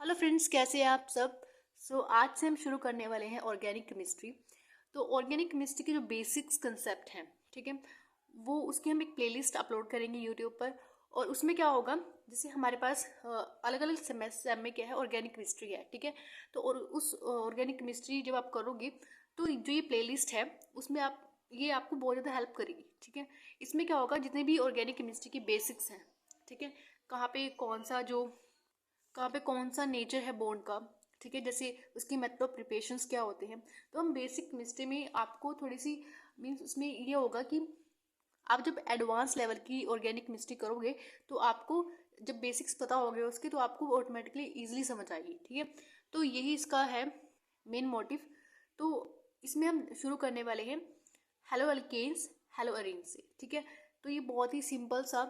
Hello friends, कैसे हैं आप सब। आज से हम शुरू करने वाले हैं ऑर्गेनिक केमिस्ट्री। तो ऑर्गेनिक केमिस्ट्री के जो बेसिक्स कंसेप्ट हैं, ठीक है, वो उसकी हम एक प्लेलिस्ट अपलोड करेंगे यूट्यूब पर। और उसमें क्या होगा, जैसे हमारे पास अलग अलग सेम में क्या है, ऑर्गेनिक केमिस्ट्री है, ठीक है। तो और उस ऑर्गेनिक केमिस्ट्री जब आप करोगे तो जो ये प्लेलिस्ट है उसमें ये आपको बहुत ज़्यादा हेल्प करेगी, ठीक है। इसमें क्या होगा, जितने भी ऑर्गेनिक केमिस्ट्री की बेसिक्स हैं, ठीक है, कहाँ पे कौन सा नेचर है बॉन्ड का, ठीक है, जैसे उसकी मेथड ऑफ प्रिपरेशंस क्या होते हैं। तो हम बेसिक केमिस्ट्री में आपको थोड़ी सी मीन्स उसमें ये होगा कि आप जब एडवांस लेवल की ऑर्गेनिक केमिस्ट्री करोगे तो आपको जब बेसिक्स पता हो गए उसके तो आपको ऑटोमेटिकली ईजिली समझ आएगी, ठीक है। तो यही इसका है मेन मोटिव। तो इसमें हम शुरू करने वाले हैं हेलो अल्केन्स हेलो अरेन्स से, ठीक है। तो ये बहुत ही सिंपल सा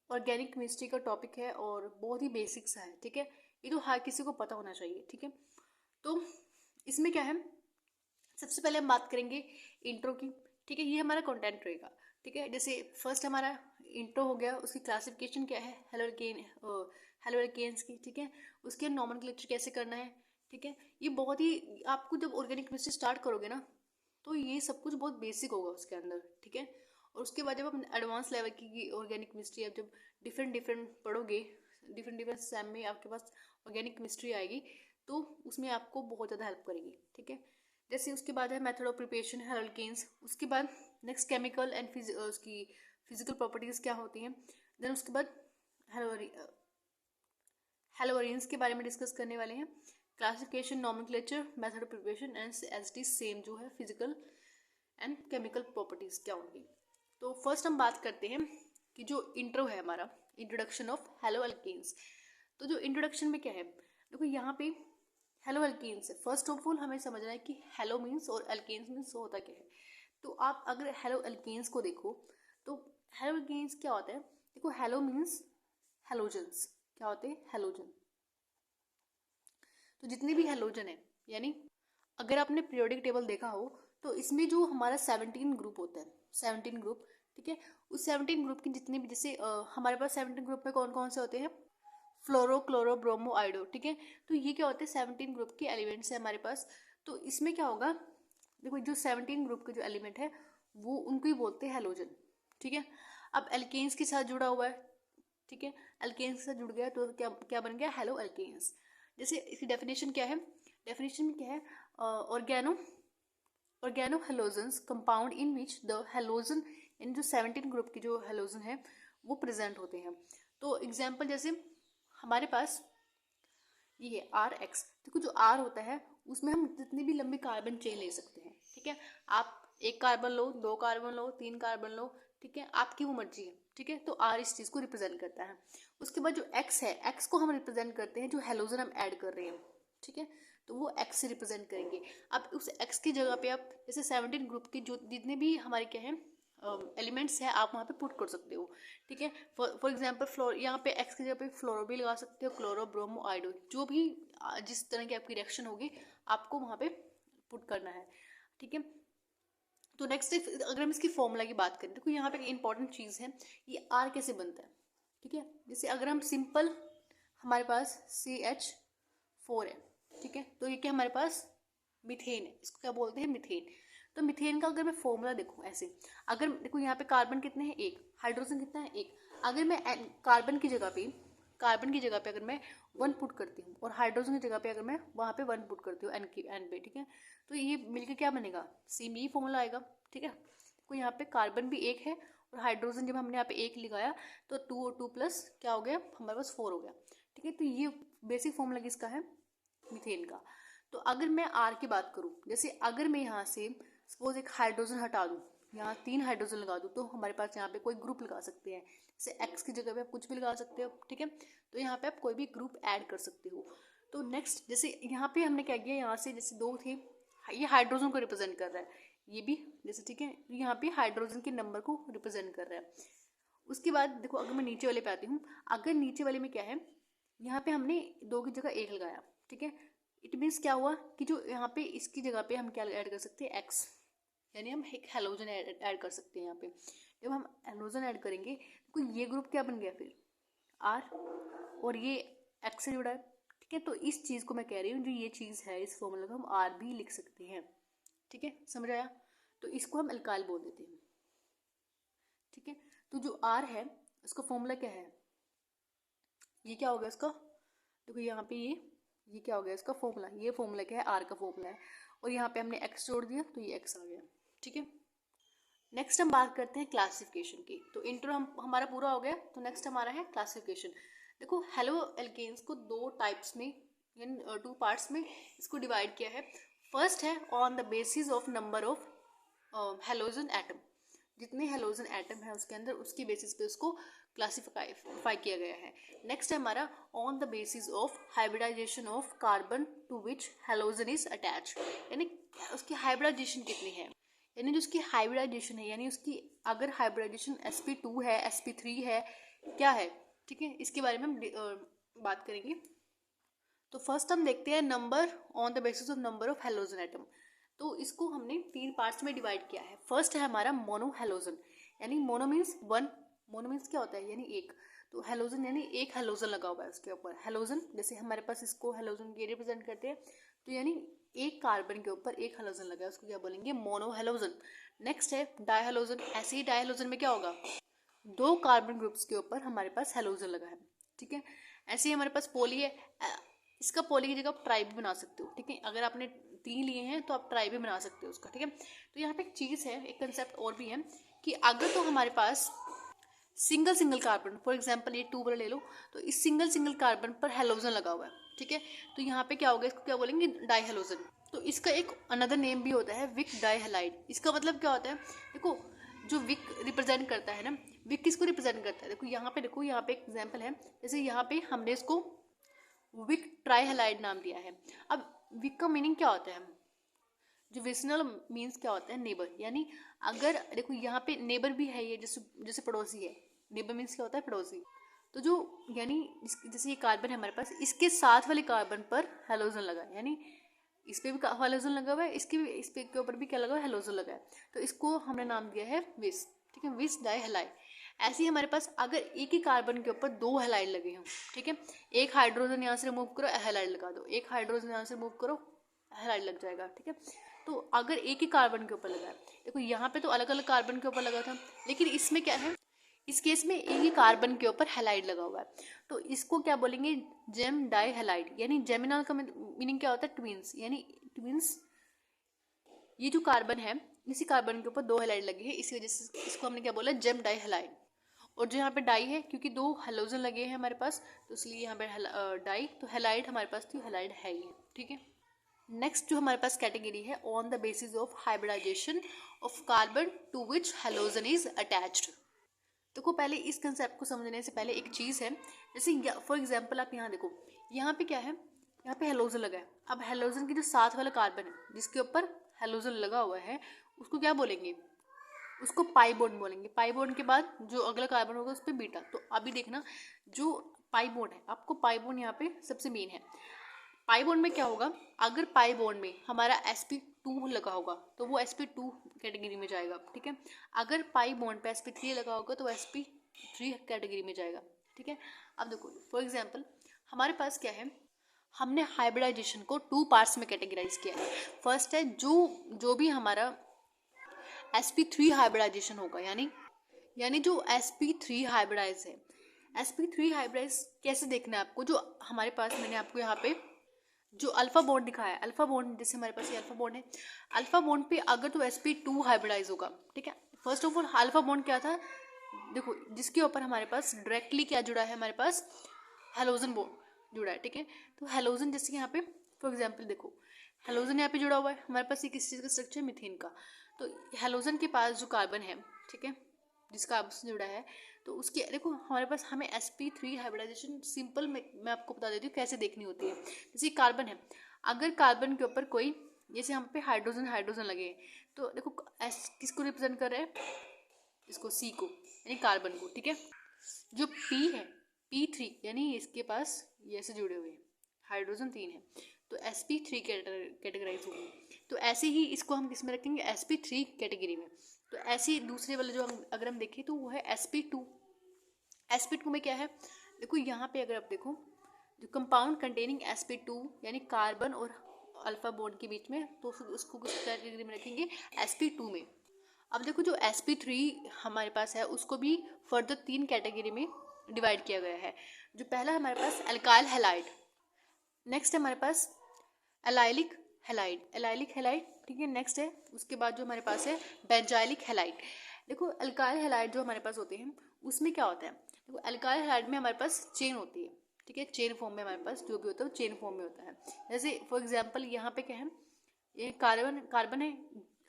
ऑर्गेनिक केमिस्ट्री का टॉपिक है और बहुत ही बेसिक सा है, ठीक है। ये तो हर किसी को पता होना चाहिए, ठीक है। तो इसमें क्या है, सबसे पहले हम बात करेंगे इंट्रो की, ठीक है। ये हमारा कंटेंट रहेगा, ठीक है। जैसे फर्स्ट हमारा इंट्रो हो गया, उसकी क्लासिफिकेशन क्या है हेलो अल्केन्स की, ठीक है। उसके नॉमेनक्लेचर कैसे करना है, ठीक है। ये बहुत ही आपको जब ऑर्गेनिक केमिस्ट्री स्टार्ट करोगे ना तो ये सब कुछ बहुत बेसिक होगा उसके अंदर, ठीक है। और उसके बाद जब आप एडवांस लेवल की ऑर्गेनिक केमिस्ट्री आप जब डिफरेंट डिफरेंट पढ़ोगे, डिफरेंट डिफरेंट सेम में आपके पास ऑर्गेनिक केमिस्ट्री आएगी तो उसमें आपको बहुत ज़्यादा हेल्प करेगी, ठीक है। जैसे उसके बाद है मेथड ऑफ प्रिपरेशन है अल्केन्स, उसके बाद नेक्स्ट केमिकल एंड उसकी फिजिकल प्रॉपर्टीज़ क्या होती हैं। देन उसके बाद हेलोअरेन्स के बारे में डिस्कस करने वाले हैं। Classification, nomenclature, method of preparation and as the same जो है फिजिकल एंड केमिकल प्रॉपर्टीज़ क्या होंगी। तो फर्स्ट हम बात करते हैं कि जो इंट्रो है हमारा, इंट्रोडक्शन ऑफ हेलो अल्केन्स। तो जो इंट्रोडक्शन में क्या है, देखो यहाँ पे हेलो अल्केन्स है। फर्स्ट ऑफ ऑल हमें समझना है कि हेलो मीन्स और अल्केन्स मीन्स होता क्या है। तो आप अगर हेलो अल्केन्स को देखो तो हेलो अल्केन्स क्या होता है, देखो हेलो मीन्स हेलोजन्स, क्या होते हैं हेलोजन। तो जितने भी हेलोजन है, यानी अगर आपने पीरियोडिक टेबल देखा हो तो इसमें जो हमारा 17 ग्रुप होता है, 17 ग्रुप, ठीक है। उस 17 ग्रुप की जितने भी जैसे हमारे पास 17 ग्रुप में कौन कौन से होते हैं, फ्लोरो क्लोरो ब्रोमो आइडो, ठीक है। तो ये क्या होते हैं, 17 ग्रुप के एलिमेंट्स है हमारे पास। तो इसमें क्या होगा, देखो जो 17 ग्रुप के जो एलिमेंट है वो उनको ही बोलते हैं हेलोजन, ठीक है। अब एल्केन्स के साथ जुड़ा हुआ है, ठीक है, एल्केन्स के साथ जुड़ गया तो क्या क्या बन गया, हेलो एल्केन्स। जैसे इसकी डेफिनेशन क्या है, डेफिनेशन में क्या है, organo halogens compound in which the halogen, इन जो 17 ग्रुप की जो हेलोजन है वो प्रेजेंट होते हैं। तो एग्जाम्पल जैसे हमारे पास ये है आर एक्स, देखो जो आर होता है उसमें हम जितनी भी लंबी कार्बन चेन ले सकते हैं, ठीक है। आप एक कार्बन लो, दो कार्बन लो, तीन कार्बन लो, ठीक है, आपकी वो मर्जी है, ठीक है। तो आर इस चीज़ को रिप्रेजेंट करता है। उसके बाद जो एक्स है, एक्स को हम रिप्रेजेंट करते हैं जो हेलोजन हम ऐड कर रहे हैं, ठीक है। तो वो एक्स से रिप्रेजेंट करेंगे। अब उस एक्स की जगह पे आप जैसे 17 ग्रुप की जो जितने भी हमारे क्या है एलिमेंट्स है आप वहाँ पे पुट कर सकते हो, ठीक है। फॉर एग्जांपल फ्लोर, यहाँ पे एक्स की जगह पे फ्लोरो भी लगा सकते हो, क्लोरो ब्रोमो आइडो, जो भी जिस तरह की आपकी रिएक्शन होगी आपको वहाँ पे पुट करना है, ठीक है। तो नेक्स्ट अगर हम इसकी फॉर्मूला की बात करें, देखो यहाँ पे एक इंपॉर्टेंट चीज़ है, ये आर कैसे बनता है, ठीक है। जैसे अगर हम सिंपल, हमारे पास CH4 है, ठीक है। तो ये क्या हमारे पास मीथेन है, इसको क्या बोलते हैं, मीथेन। तो मीथेन का अगर मैं फॉर्मूला देखूँ ऐसे, अगर देखो यहाँ पे कार्बन कितने हैं, एक, हाइड्रोजन कितना है, एक। अगर मैं कार्बन की जगह पे अगर मैं 1 पुट करती हूँ और हाइड्रोजन की जगह पे अगर मैं वहाँ पे 1 पुट करती हूँ एन पे, ठीक है। तो ये मिलकर क्या बनेगा, सेम यही फॉर्मूला आएगा, ठीक है। तो यहाँ पे कार्बन भी एक है और हाइड्रोजन जब हमने यहाँ पे एक लगाया तो 2 और 2 प्लस क्या हो गया, हमारे पास 4 हो गया, ठीक है। तो ये बेसिक फॉर्मूला किसका है, मीथेन का। तो अगर मैं आर की बात करूँ, जैसे अगर मैं यहाँ से सपोज एक हाइड्रोजन हटा दूँ, यहाँ 3 हाइड्रोजन लगा दूँ, तो हमारे पास यहाँ पे कोई ग्रुप लगा सकते हैं। जैसे एक्स की जगह पे आप कुछ भी लगा सकते हो, ठीक है। तो यहाँ पे आप कोई भी ग्रुप ऐड कर सकते हो। तो नेक्स्ट जैसे यहाँ पे हमने क्या किया, यहाँ से जैसे 2 थे, ये हाइड्रोजन को रिप्रेजेंट कर रहा है, ये भी जैसे, ठीक है, यहाँ पे हाइड्रोजन के नंबर को रिप्रेजेंट कर रहा है। उसके बाद देखो अगर मैं नीचे वाले पे आती हूँ, अगर नीचे वाले में क्या है, यहाँ पे हमने 2 की जगह 1 लगाया, ठीक है। इट मीन्स क्या हुआ कि जो यहाँ पे इसकी जगह पे हम क्या ऐड कर सकते हैं, एक्स, यानी हम एक हेलोजन ऐड कर सकते हैं यहाँ पे। जब हम हेलोजन ऐड करेंगे तो ये ग्रुप क्या बन गया फिर, आर, और ये एक्स से जुड़ा है, ठीक है। तो इस चीज़ को मैं कह रही हूँ, जो ये चीज़ है इस फॉर्मूला को हम आर भी लिख सकते हैं। ठीक है, समझ आया? तो इसको हम अल्काइल बोल देते हैं। ठीक है, तो जो आर है उसका फॉर्मूला क्या है, ये क्या हो गया उसका, देखो यहाँ पे ये क्या हो गया इसका फॉर्मूला, ये फॉर्मूला क्या है, आर का फॉर्मूला है, और यहाँ पे हमने एक्स जोड़ दिया तो ये एक्स आ गया। ठीक है, नेक्स्ट हम बात करते हैं क्लासिफिकेशन की। तो इंट्रो हमारा पूरा हो गया, तो नेक्स्ट हमारा है क्लासिफिकेशन। देखो हेलो एल्केन्स को दो टाइप्स में यानी टू पार्ट्स में इसको डिवाइड किया है। फर्स्ट है on the basis of number of halogen atom, जितने हेलोजन एटम है उसके अंदर उसकी बेसिस पे उसको क्लासिफाई किया गया है। नेक्स्ट है हमारा on the basis of hybridization of carbon to which halogen is attach, यानी उसकी हाइब्रिडाइजेशन कितनी है, यानी जो उसकी हाइब्रिडाइजेशन है, यानी उसकी अगर हाइब्रिडाइजेशन sp2 है, sp3 है, क्या है। ठीक है, इसके बारे में हम बात करेंगे। तो फर्स्ट हम देखते हैं number on the basis of number of halogen atom. तो इसको हमने 3 पार्ट्स में डिवाइड किया है। फर्स्ट है हमारा मोनो हेलोजन, यानी मोनो मीन्स 1, मोनो मीन्स क्या होता है यानी एक, तो हेलोजन यानी एक हेलोजन लगा हुआ है उसके ऊपर। हेलोजन जैसे हमारे पास इसको हेलोजन के रिप्रेजेंट करते हैं, तो यानी एक कार्बन के ऊपर एक हेलोजन लगा है, उसको क्या बोलेंगे, मोनो हेलोजन। नेक्स्ट है डायहेलोजन, ऐसे ही डायहेलोजन में क्या होगा, 2 कार्बन ग्रुप्स के ऊपर हमारे पास हेलोजन लगा है। ठीक है, ऐसे ही हमारे पास पॉली है, इसका पॉली की जगह आप ट्राई भी बना सकते हो। ठीक है, अगर आपने 3 लिए हैं तो आप ट्राई भी बना सकते हो उसका। ठीक है, तो यहाँ पे एक चीज़ है, एक कंसेप्ट और भी है कि अगर तो हमारे पास सिंगल कार्बन, फॉर एग्जांपल ये 2 वाला ले लो, तो इस सिंगल कार्बन पर हेलोजन लगा हुआ है। ठीक है, तो यहाँ पे क्या होगा, इसको क्या बोलेंगे, डाइहेलोजन। तो इसका एक अनदर नेम भी होता है विक डाइहेलाइड। इसका मतलब क्या होता है, देखो जो विक रिप्रेजेंट करता है ना, विक किसको रिप्रेजेंट करता है, देखो यहाँ पे एक एग्जाम्पल है, जैसे यहाँ पे हमने इसको विक ट्राइहेलाइड नाम दिया है। अब विक का मीनिंग क्या होता है, जो विसनल मीन्स क्या होता है, नेबर, यानी अगर देखो यहाँ पे नेबर भी है, ये जैसे पड़ोसी है, नेबर मीन्स क्या होता है, पड़ोसी। तो जो यानी जैसे ये कार्बन है हमारे पास, इसके साथ वाले कार्बन पर हेलोजन लगा है, यानी इस पे भी हेलोजन लगा हुआ है, इस पे के ऊपर भी क्या लगा हुआ है, हेलोजन लगा है, तो इसको हमने नाम दिया है विस। ठीक है, विस डाइहेलाइड। ऐसे ही हमारे पास अगर एक ही कार्बन के ऊपर 2 हेलाइड लगे हों, ठीक है, एक हाइड्रोजन यहाँ से रिमूव करो, हेलाइड लगा दो, एक हाइड्रोजन यहाँ से रिमूव करो, हेलाइड लग जाएगा। ठीक है, तो अगर एक ही कार्बन के ऊपर लगा है, देखो यहाँ पे तो अलग अलग कार्बन के ऊपर लगा था, लेकिन इसमें क्या है, इस केस में एक ही कार्बन के ऊपर हेलाइड लगा हुआ है, तो इसको क्या बोलेंगे, जेम डाई हेलाइड, यानी जेमिनल का मीनिंग क्या होता है, ट्विंस, यानी ट्विंस। ये जो कार्बन है, इसी कार्बन के ऊपर 2 हेलाइड लगी है, इसी वजह से इसको हमने क्या बोला, जेम डाई हेलाइड। और जो यहाँ पे डाई है, क्योंकि 2 हेलोजन लगे हैं हमारे पास, तो इसलिए यहाँ पे डाई, तो हेलाइड हमारे पास थी, हेलाइड है ये। ठीक है, नेक्स्ट जो हमारे पास कैटेगरी है, on the basis of hybridization of carbon to which halogen is attached. देखो पहले इस कंसेप्ट को समझने से पहले एक चीज़ है, जैसे फॉर एग्जांपल आप यहाँ देखो, यहाँ पे क्या है, यहाँ पे हेलोजन लगा है। अब हेलोजन की जो साथ वाला कार्बन है जिसके ऊपर हेलोजन लगा हुआ है, उसको क्या बोलेंगे, उसको पाई बॉन्ड बोलेंगे। पाई बॉन्ड के बाद जो अगला कार्बन होगा उस पर बीटा। तो अभी देखना, जो पाई बॉन्ड है, आपको पाई बॉन्ड यहाँ पे सबसे मेन है। पाई बॉन्ड में क्या होगा, अगर पाई बॉन्ड में हमारा sp2 लगा होगा तो वो sp2 कैटेगरी में जाएगा। ठीक है, अगर पाई बॉन्ड पे sp3 लगा होगा तो sp3 कैटेगरी में जाएगा। ठीक है, अब देखो फॉर एग्जांपल हमारे पास क्या है, हमने हाइब्रिडाइजेशन को 2 पार्ट्स में कैटेगराइज किया है। फर्स्ट है जो भी हमारा sp3 हाइब्रिडाइजेशन होगा, यानी जो sp3 हाइब्रिडाइज है, sp3 हाइब्रिडाइज कैसे देखना है आपको, जो हमारे पास मैंने आपको यहाँ पे जो अल्फा बॉन्ड दिखाया है, अल्फा बॉन्ड जैसे हमारे पास ये अल्फा बॉन्ड है, अल्फा बॉन्ड पे अगर तो sp2 हाइब्रिडाइज होगा। ठीक है, first of all alpha bond क्या था, देखो जिसके ऊपर हमारे पास डायरेक्टली क्या जुड़ा है, हमारे पास हेलोजन बॉन्ड जुड़ा है। ठीक है, तो हेलोजन जैसे यहाँ पे फॉर एग्जाम्पल देखो, हेलोजन यहाँ पे जुड़ा हुआ है, हमारे पास ये किस चीज़ का स्ट्रक्चर है, मीथेन का। तो हेलोजन के पास जो कार्बन है, ठीक है, जिसका आपसे जुड़ा है, तो उसके देखो हमारे पास हमें sp3 हाइब्रिडाइजेशन सिंपल मैं आपको बता देती हूँ कैसे देखनी होती है। जैसे कार्बन है, अगर कार्बन के ऊपर कोई, जैसे हम पे हाइड्रोजन लगे हैं, तो देखो एस किसको रिप्रेजेंट कर रहे हैं, इसको सी को, यानी कार्बन को। ठीक है, जो पी है p3, यानी इसके पास ये ऐसे जुड़े हुए हैं, हाइड्रोजन 3 है, तो sp3 कैटेगराइज होगी। तो ऐसे ही इसको हम किस में रखेंगे, sp3 कैटेगरी में। तो ऐसे ही दूसरे वाले जो अगर हम देखें तो वो है sp2 में क्या है, देखो यहाँ पे अगर आप देखो जो कंपाउंड कंटेनिंग sp2 यानी कार्बन और अल्फा बॉन्ड के बीच में, तो उसको किस कैटेगरी में रखेंगे, sp2 में। अब देखो जो sp3 हमारे पास है उसको भी फर्दर 3 कैटेगरी में डिवाइड किया गया है। जो पहला हमारे पास एल्काइल हैलाइड, नेक्स्ट है हमारे पास एलाइलिक हैलाइड, ठीक है। नेक्स्ट है उसके बाद जो हमारे पास है बेंजाइलिक हैलाइड। देखो अल्काइल हैलाइड जो हमारे पास होते हैं उसमें क्या होता है, देखो अल्काइल हैलाइड में हमारे पास चेन होती है, ठीक है। चेन फॉर्म में हमारे पास जो भी होता है वो चेन फॉर्म में होता है। जैसे फॉर एग्जांपल यहाँ पे क्या है, ये कार्बन है,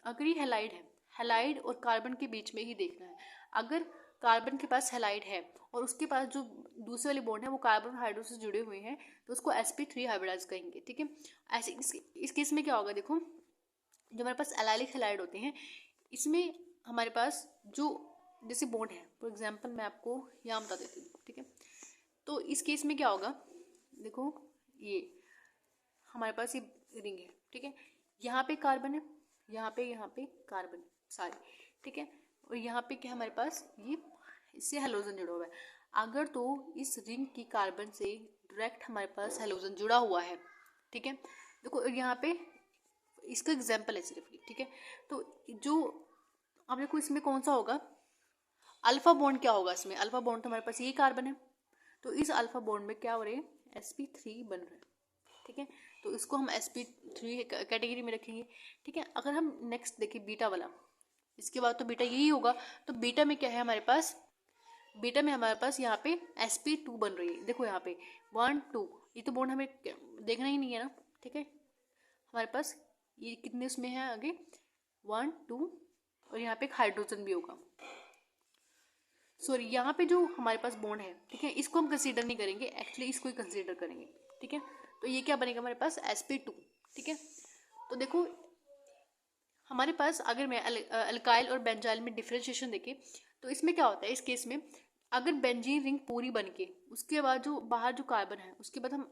अगर ये हैलाइड है, हैलाइड और कार्बन के बीच में ही देखना है। अगर कार्बन के पास हैलाइड है और उसके पास जो दूसरे वाले बॉन्ड है वो कार्बन और हाइड्रोजन से जुड़े हुए हैं, तो उसको sp3 हाइब्रिडाइज कहेंगे, ठीक है। ऐसे इस केस में क्या होगा, देखो जो हमारे पास एलाइलिक हैलाइड होते हैं इसमें हमारे पास जो जैसे बॉन्ड है, फॉर एग्जांपल मैं आपको यहाँ बता देती हूँ, ठीक है। तो इस केस में क्या होगा, देखो ये हमारे पास ये रिंग है, ठीक है। यहाँ पे कार्बन है, यहाँ पे कार्बन सारे, ठीक है। और यहाँ पे क्या हमारे पास ये इससे हेलोजन जुड़ा हुआ है। अगर तो इस रिंग की कार्बन से डायरेक्ट हमारे पास हेलोजन जुड़ा हुआ है, ठीक है। देखो यहाँ पे इसका एग्जाम्पल है सिर्फ, ठीक है। तो जो अब देखो इसमें कौन सा होगा, अल्फा बॉन्ड क्या होगा इसमें, अल्फा बॉन्ड तो हमारे पास यही कार्बन है, तो इस अल्फा बॉन्ड में क्या हो रहे हैं, sp3 बन रहा है, ठीक है। तो इसको हम sp3 कैटेगरी में रखेंगे, ठीक है। अगर हम नेक्स्ट देखें बीटा वाला, इसके बाद तो बीटा यही होगा, तो बीटा में क्या है हमारे पास, बीटा में हमारे पास यहाँ पे sp2 बन रही है। देखो यहाँ पे 1 2, ये तो बॉन्ड हमें देखना ही नहीं है ना, ठीक है। हमारे पास ये कितने उसमें है आगे 1 2, और यहाँ पे एक हाइड्रोजन भी होगा, सॉरी यहाँ पे जो हमारे पास बॉन्ड है, ठीक है, इसको हम कंसीडर नहीं करेंगे, एक्चुअली इसको ही कंसीडर करेंगे, ठीक है। तो ये क्या बनेगा हमारे पास sp2, ठीक है। तो देखो हमारे पास अगर मैं अल्काइल और बेंजाइल में डिफरेंशिएशन देखें तो इसमें क्या होता है, इस केस में अगर बेंजीन रिंग पूरी बन के उसके बाद जो बाहर जो कार्बन है उसके बाद हम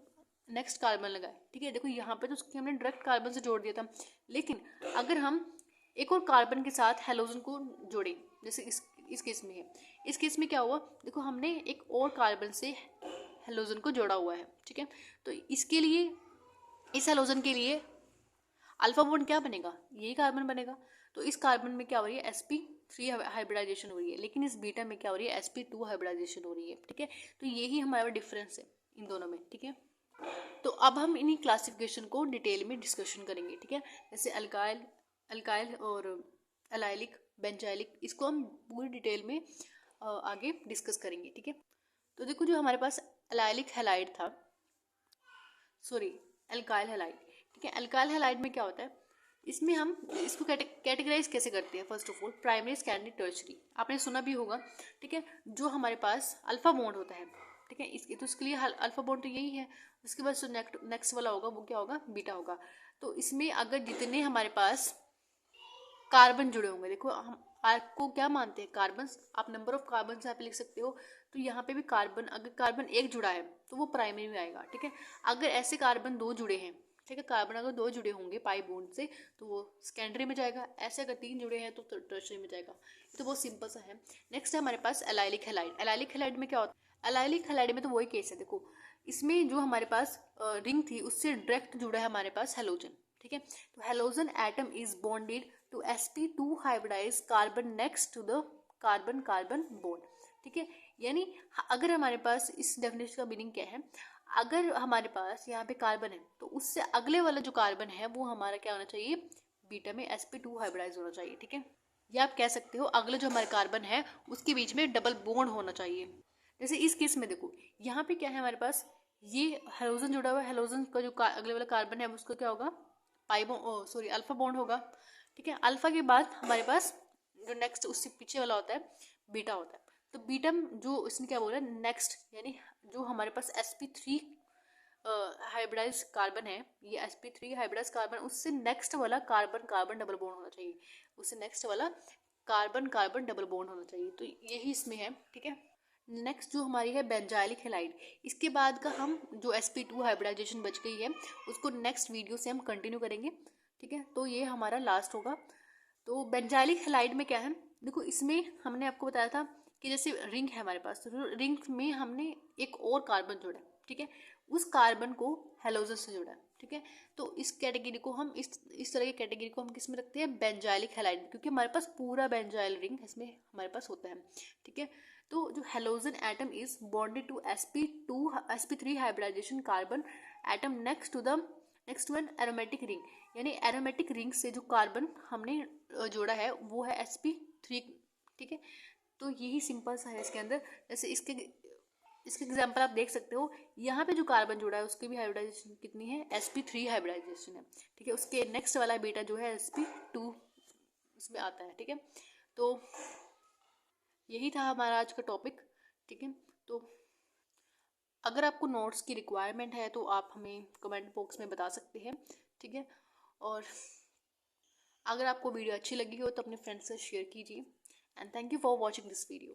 नेक्स्ट कार्बन लगाए, ठीक है। देखो यहाँ पे तो उसके हमने डायरेक्ट कार्बन से जोड़ दिया था, लेकिन अगर हम एक और कार्बन के साथ हेलोजन को जोड़े, जैसे इस केस में है, इस केस में क्या हुआ, देखो हमने एक और कार्बन से हेलोजन को जोड़ा हुआ है, ठीक है। तो इसके लिए इस हेलोजन के लिए अल्फा बॉन्ड क्या बनेगा, यही कार्बन बनेगा। तो इस कार्बन में क्या हो रही है, sp3 हाइब्रिडाइजेशन हो रही है, लेकिन इस बीटा में क्या हो रही है, sp2 हाइब्रिडाइजेशन हो रही है, ठीक है। तो यही हमारा डिफरेंस है इन दोनों में, ठीक है। तो अब हम इन्हीं क्लासिफिकेशन को डिटेल में डिस्कशन करेंगे, ठीक है। जैसे अल्काइल और एलाइलिक बेंजाइलिक, इसको हम पूरी डिटेल में आगे डिस्कस करेंगे, ठीक है। तो देखो जो हमारे पास एलाइलिक हैलाइड था, सॉरी अल्काइल हैलाइड, ठीक है। अल्काइल हैलाइड में क्या होता है, इसमें हम इसको कैटेगराइज कैसे करते हैं, first of all primary secondary tertiary, आपने सुना भी होगा, ठीक है। जो हमारे पास अल्फा बॉन्ड होता है, ठीक है, इसके तो उसके लिए अल्फा बॉन्ड तो यही है, उसके बाद जो नेक्स्ट वाला होगा वो क्या होगा, बीटा होगा। तो इसमें अगर जितने हमारे पास कार्बन जुड़े होंगे, देखो हम आपको क्या मानते हैं, कार्बन, आप नंबर ऑफ कार्बन से आप लिख सकते हो, तो यहाँ पे भी कार्बन, अगर कार्बन एक जुड़ा है तो वो प्राइमरी में आएगा, ठीक है। अगर ऐसे कार्बन 2 जुड़े हैं, ठीक है, कार्बन अगर 2 जुड़े होंगे पाई बॉन्ड से तो वो सेकेंडरी में जाएगा, ऐसे अगर 3 जुड़े हैं तो टर्शरी में जाएगा। तो बहुत सिंपल सा है। नेक्स्ट है हमारे पास एलाइलिक हैलाइड। एलाइलिक हैलाइड में क्या होता है, एलाइलिक हैलाइड में तो वही केस है, देखो इसमें जो हमारे पास रिंग थी उससे डायरेक्ट जुड़ा है हमारे पास हेलोजन, ठीक है। तो halogen atom is bonded to sp2 hybridize carbon next to the carbon carbon bond, ठीक है। यानी अगर हमारे पास, इस डेफिनेशन का मीनिंग क्या है, अगर हमारे पास यहाँ पे कार्बन है तो उससे अगले वाला जो कार्बन है वो हमारा क्या होना चाहिए, बीटा में sp2 हाइब्रिडाइज होना चाहिए, ठीक है। या आप कह सकते हो अगले जो हमारे कार्बन है उसके बीच में डबल बॉन्ड होना चाहिए। जैसे इस केस में देखो यहाँ पे क्या है हमारे पास, ये हेलोजन जुड़ा हुआ है, हेलोजन का जो अगले वाला कार्बन है उसका क्या होगा, अल्फा बॉन्ड होगा, ठीक है। अल्फा के बाद हमारे पास जो नेक्स्ट उससे पीछे वाला होता है बीटा होता है। तो बीटा जो इसने क्या बोला नेक्स्ट, यानी जो हमारे पास sp3 हाइब्रिडाइज कार्बन है, ये sp3 हाइब्रिडाइज कार्बन, उससे नेक्स्ट वाला कार्बन कार्बन डबल बॉन्ड होना चाहिए, उससे नेक्स्ट वाला कार्बन कार्बन डबल बॉन्ड होना चाहिए। तो यही इसमें है, ठीक है। नेक्स्ट जो हमारी है बेंजाइलिक हैलाइड, इसके बाद का हम जो sp2 हाइब्रिडाइजेशन बच गई है उसको नेक्स्ट वीडियो से हम कंटिन्यू करेंगे, ठीक है। तो ये हमारा लास्ट होगा। तो बेंजाइलिक हैलाइड में क्या है, देखो इसमें हमने आपको बताया था कि जैसे रिंग है हमारे पास, तो रिंग में हमने एक और कार्बन जोड़ा है, ठीक है, उस कार्बन को हेलोजन से जोड़ा है, ठीक है। तो इस कैटेगरी को हम इस तरह की कैटेगरी को हम किस में रखते हैं, बेंजाइलिक हैलाइड, क्योंकि हमारे पास पूरा बेंजाइल रिंग इसमें हमारे पास होता है, ठीक है। तो जो halogen atom is bonded to sp3 hybridization carbon atom next to an aromatic ring, यानी एरोमेटिक रिंग से जो कार्बन हमने जोड़ा है वो है sp3, ठीक है। तो यही सिंपल सा है इसके अंदर। जैसे इसके एग्जाम्पल आप देख सकते हो, यहाँ पे जो कार्बन जुड़ा है उसकी भी हाइब्रिडाइजेशन कितनी है, sp3 हाइब्रिडाइजेशन है, ठीक है। उसके नेक्स्ट वाला बीटा जो है sp2 उसमें आता है, ठीक है। तो यही था हमारा आज का टॉपिक, ठीक है। तो अगर आपको नोट्स की रिक्वायरमेंट है तो आप हमें कमेंट बॉक्स में बता सकते हैं, ठीक है। और अगर आपको वीडियो अच्छी लगी हो तो अपने फ्रेंड्स से शेयर कीजिए, and thank you for watching this video.